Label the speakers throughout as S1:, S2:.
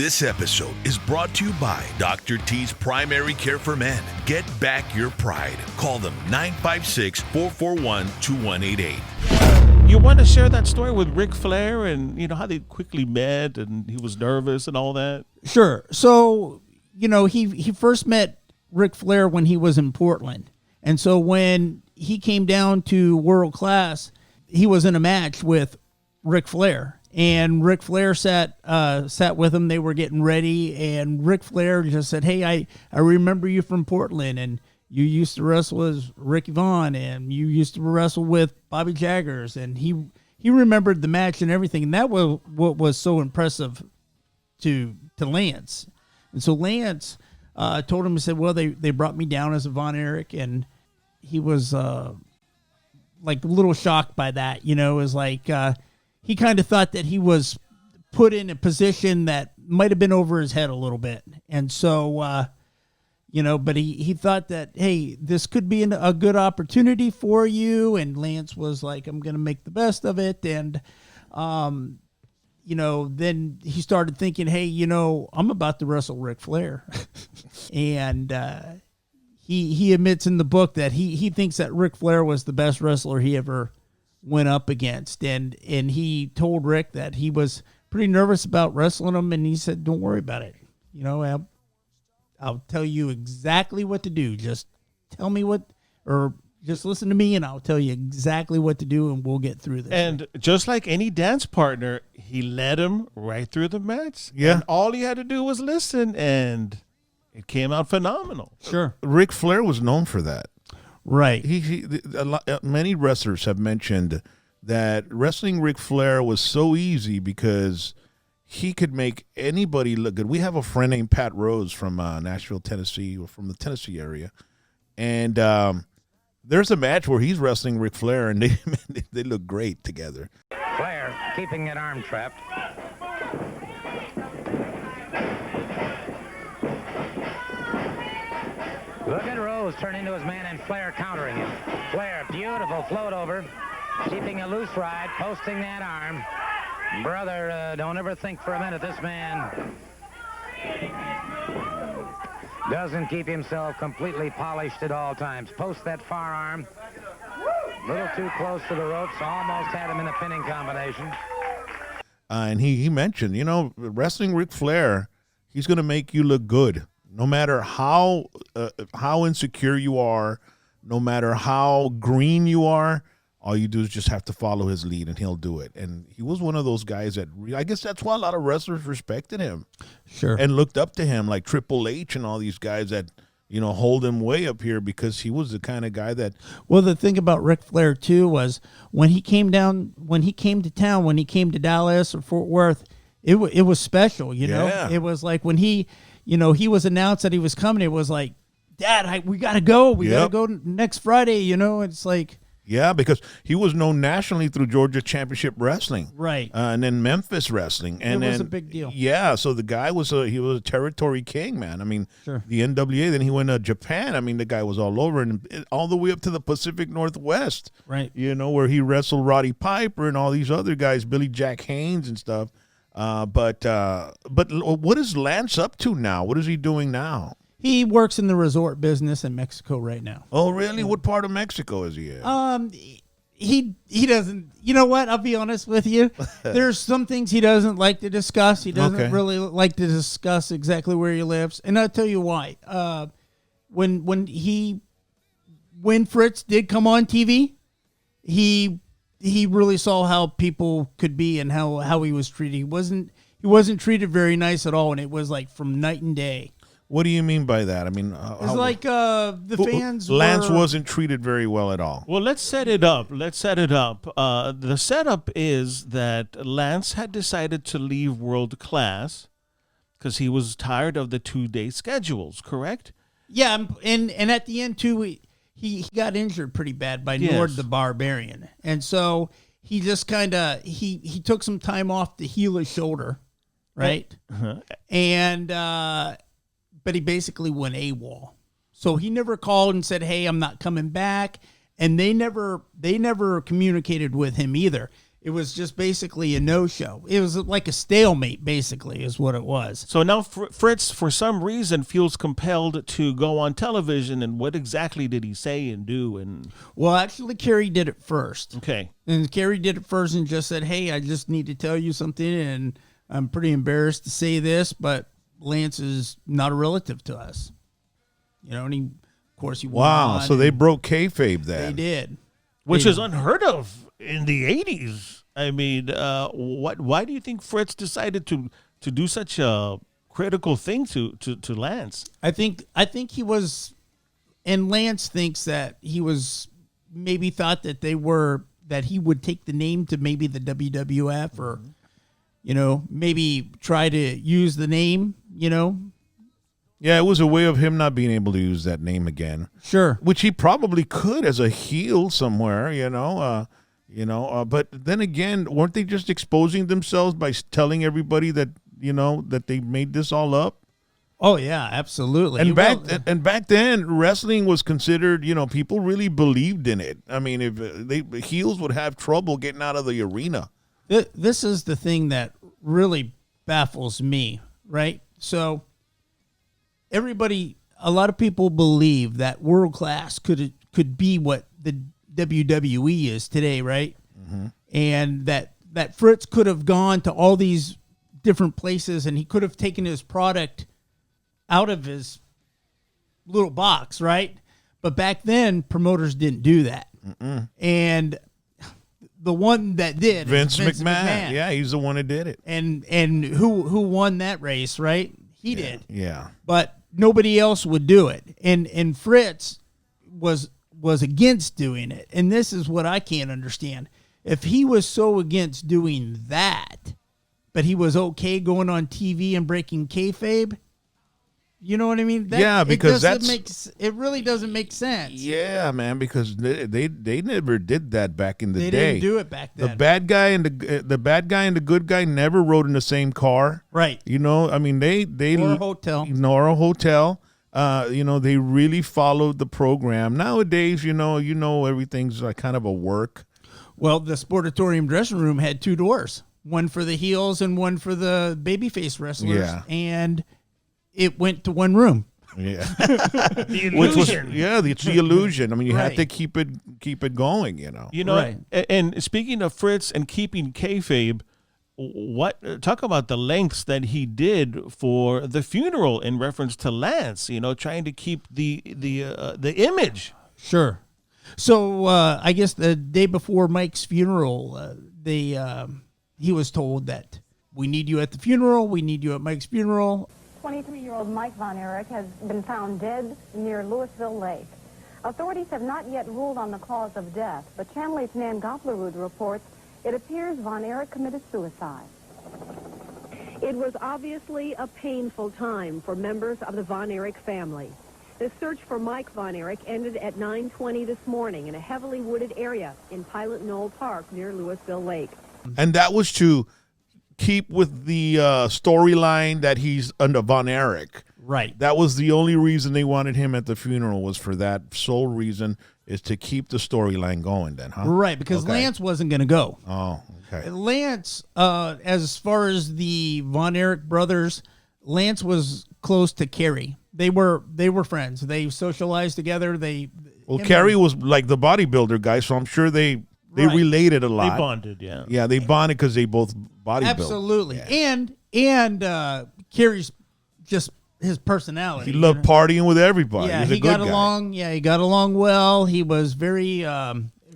S1: This episode is brought to you by Dr. T's Primary Care for Men. Get back your pride. Call them 956-441-2188.
S2: You want to share that story with Ric Flair and, how they quickly met and he was nervous and all that?
S3: Sure. So, he first met Ric Flair when he was in Portland. And so when he came down to World Class, he was in a match with Ric Flair. And Ric Flair sat with him. They were getting ready, and Ric Flair just said, "Hey, I remember you from Portland, and you used to wrestle as Ricky Vaughn, and you used to wrestle with Bobby Jaggers." And he remembered the match and everything, and that was what was so impressive to Lance. And so Lance told him, he said, "Well, they brought me down as a Von Erich," and he was like a little shocked by that. It was like. He kind of thought that he was put in a position that might have been over his head a little bit. And so, but he thought that, hey, this could be a good opportunity for you. And Lance was like, I'm going to make the best of it. And, then he started thinking, hey, I'm about to wrestle Ric Flair. And he admits in the book that he thinks that Ric Flair was the best wrestler he ever went up against, and he told Rick that he was pretty nervous about wrestling him, and he said, "Don't worry about it. I'll tell you exactly what to do. Just tell me just listen to me, and I'll tell you exactly what to do, and we'll get through this."
S2: And just like any dance partner, he led him right through the match.
S4: Yeah,
S2: and all he had to do was listen, and it came out phenomenal.
S3: Sure,
S4: Ric Flair was known for that.
S3: Right.
S4: Many wrestlers have mentioned that wrestling Ric Flair was so easy because he could make anybody look good. We have a friend named Pat Rose from Nashville, Tennessee, or from the Tennessee area, and there's a match where he's wrestling Ric Flair, and they look great together.
S5: Flair keeping that arm trapped. Look at Rose turning to his man and Flair countering him. Flair, beautiful float over, keeping a loose ride, posting that arm. Brother, don't ever think for a minute this man doesn't keep himself completely polished at all times. Post that far arm. A little too close to the ropes. Almost had him in a pinning combination.
S4: And he mentioned, wrestling Ric Flair, he's going to make you look good. No matter how insecure you are, no matter how green you are, all you do is just have to follow his lead, and he'll do it. And he was one of those guys that I guess that's why a lot of wrestlers respected him,
S3: sure,
S4: and looked up to him, like Triple H and all these guys that hold him way up here because he was the kind of guy that.
S3: Well, the thing about Ric Flair too was when he came to town, when he came to Dallas or Fort Worth, it was special.
S4: Yeah.
S3: It was like when he was announced that he was coming. It was like, Dad, we got to go. We got to go next Friday. It's like.
S4: Yeah, because he was known nationally through Georgia Championship Wrestling.
S3: Right.
S4: And then Memphis Wrestling. And
S3: it was a big deal.
S4: Yeah, so the guy was he was a territory king, man. I mean,
S3: sure.
S4: The NWA, then he went to Japan. I mean, the guy was all over, and all the way up to the Pacific Northwest.
S3: Right.
S4: Where he wrestled Roddy Piper and all these other guys, Billy Jack Haynes and stuff. But what is Lance up to now? What is he doing now?
S3: He works in the resort business in Mexico right now.
S4: Oh, really? Yeah. What part of Mexico is he in?
S3: He doesn't. You know what? I'll be honest with you. There's some things he doesn't like to discuss. He doesn't really like to discuss exactly where he lives, and I'll tell you why. When Fritz did come on TV, he really saw how people could be and how he was treated. He wasn't treated very nice at all, and it was like from night and day.
S4: What do you mean by that? I mean,
S3: it's like the fans.
S4: Lance wasn't treated very well at all.
S2: Well, let's set it up. The setup is that Lance had decided to leave World Class because he was tired of the 2-day schedules. Correct?
S3: Yeah, and at the end too, he got injured pretty bad by Nord the Barbarian, and so he just kind of he took some time off to heal his shoulder, right? And. But he basically went AWOL. So he never called and said, "Hey, I'm not coming back." And they never communicated with him either. It was just basically a no-show. It was like a stalemate, basically, is what it was.
S2: So now Fritz, for some reason, feels compelled to go on television. And what exactly did he say and do? And
S3: Well, actually, Kerry did it first.
S2: okay,
S3: And Kerry did it first and just said, hey, I just need to tell you something, and I'm pretty embarrassed to say this, but Lance is not a relative to us. You know, and he, of course, he went
S4: Wow.
S3: on
S4: So they
S3: and
S4: broke kayfabe then.
S3: They did.
S2: which
S3: They-
S2: is unheard of in the 80s. I mean, why do you think Fritz decided to do such a critical thing to Lance?
S3: I think he was, and Lance thinks that he was maybe thought that that he would take the name to maybe the WWF or, you know, maybe try to use the name, you know.
S4: Yeah, it was a way of him not being able to use that name again,
S3: Sure.
S4: which he probably could as a heel somewhere, But then again, weren't they just exposing themselves by telling everybody that that they made this all up?
S3: Oh yeah, absolutely.
S4: And
S3: Well,
S4: back then, wrestling was considered. People really believed in it. I mean, if the heels would have trouble getting out of the arena.
S3: this is the thing that really baffles me, right? So a lot of people believe that World Class could be what the WWE is today, right? Mm-hmm. And that Fritz could have gone to all these different places and he could have taken his product out of his little box, right? But back then, promoters didn't do that. Mm-mm. And the one that did
S4: Vince
S3: is Vince
S4: McMahon. Yeah, he's the one that did it.
S3: And who won that race, right? He did.
S4: Yeah.
S3: But nobody else would do it. And Fritz was against doing it. And this is what I can't understand. If he was so against doing that, but he was okay going on TV and breaking kayfabe, you know what I mean?
S4: Because
S3: it really doesn't make sense.
S4: Yeah, man, because they never did that back in the day.
S3: They didn't do it back then.
S4: The bad guy and the good guy never rode in the same car.
S3: Right.
S4: I mean they
S3: Or a hotel.
S4: Or a hotel. They really followed the program. Nowadays, everything's like kind of a work.
S3: Well, the Sportatorium dressing room had two doors, one for the heels and one for the babyface wrestlers.
S4: Yeah.
S3: And it went to one room.
S4: Yeah.
S2: The illusion.
S4: It's the illusion. I mean, you have
S3: Right.
S4: to keep it going,
S2: Right. And speaking of Fritz and keeping kayfabe, talk about the lengths that he did for the funeral in reference to Lance, trying to keep the image.
S3: Sure. So I guess the day before Mike's funeral, he was told that we need you at the funeral. We need you at Mike's funeral.
S6: 23-year-old Mike Von Erich has been found dead near Louisville Lake. Authorities have not yet ruled on the cause of death, but Channel 8's Nan Goplerud reports it appears Von Erich committed suicide.
S7: It was obviously a painful time for members of the Von Erich family. The search for Mike Von Erich ended at 9:20 this morning in a heavily wooded area in Pilot Knoll Park near Louisville Lake.
S4: And that was to keep with the storyline that he's under Von Erich.
S3: Right.
S4: That was the only reason they wanted him at the funeral, was for that sole reason, is to keep the storyline going then, huh?
S3: Right, because
S4: Okay.
S3: Lance wasn't going to go.
S4: Oh, okay.
S3: Lance, as far as the Von Erich brothers, Lance was close to Kerry. They were friends. They socialized together.
S4: Kerry was like the bodybuilder guy, so I'm sure they
S3: Right.
S4: related a
S2: They
S4: lot.
S2: bonded, yeah.
S4: Yeah, they bonded because they both bodybuilt.
S3: Absolutely.
S4: Yeah.
S3: And Kerry's just his personality.
S4: He loved partying with everybody.
S3: Yeah,
S4: he was a
S3: he
S4: good
S3: got
S4: guy.
S3: along. Yeah, he got along well. He was very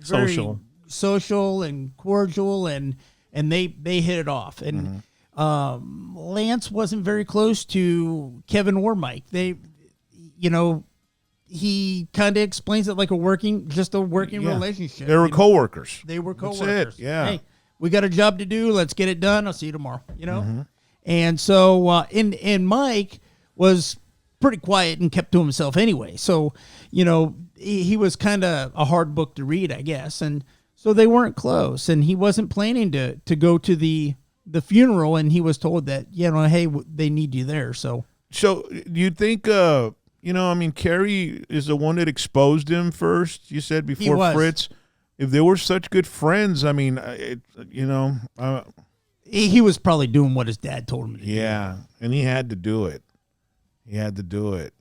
S3: social and cordial, and they hit it off. And Lance wasn't very close to Kevin or Mike. He kind of explains it like a working relationship.
S4: They were coworkers.
S3: They were
S4: That's
S3: coworkers.
S4: it, yeah.
S3: Hey, we got a job to do. Let's get it done. I'll see you tomorrow. And so, and Mike was pretty quiet and kept to himself anyway. So, he was kind of a hard book to read, I guess. And so they weren't close, and he wasn't planning to go to the funeral. And he was told that, hey, they need you there. So
S4: do you think, Kerry is the one that exposed him first, you said, before
S3: was.
S4: Fritz? if they were such good friends, I mean,
S3: He was probably doing what his dad told him to do.
S4: yeah, and he had to do it.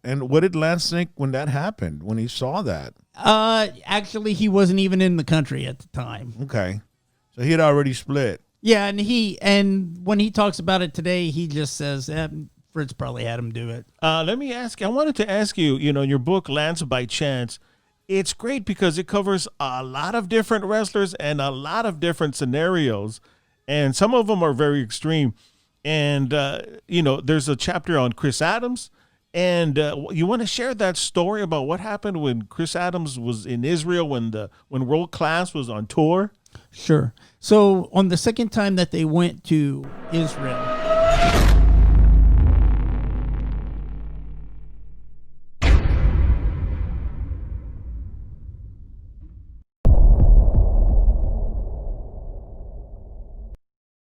S4: And what did Lance think when that happened, when he saw that?
S3: Actually, he wasn't even in the country at the time.
S4: Okay. So he had already split.
S3: Yeah, and when he talks about it today, he just says, Fritz probably had him do it.
S2: Let me ask you, I wanted to ask you, in your book, Lance by Chance, it's great because it covers a lot of different wrestlers and a lot of different scenarios. And some of them are very extreme. And, there's a chapter on Chris Adams. And you want to share that story about what happened when Chris Adams was in Israel when World Class was on tour?
S3: Sure. So on the second time that they went to Israel,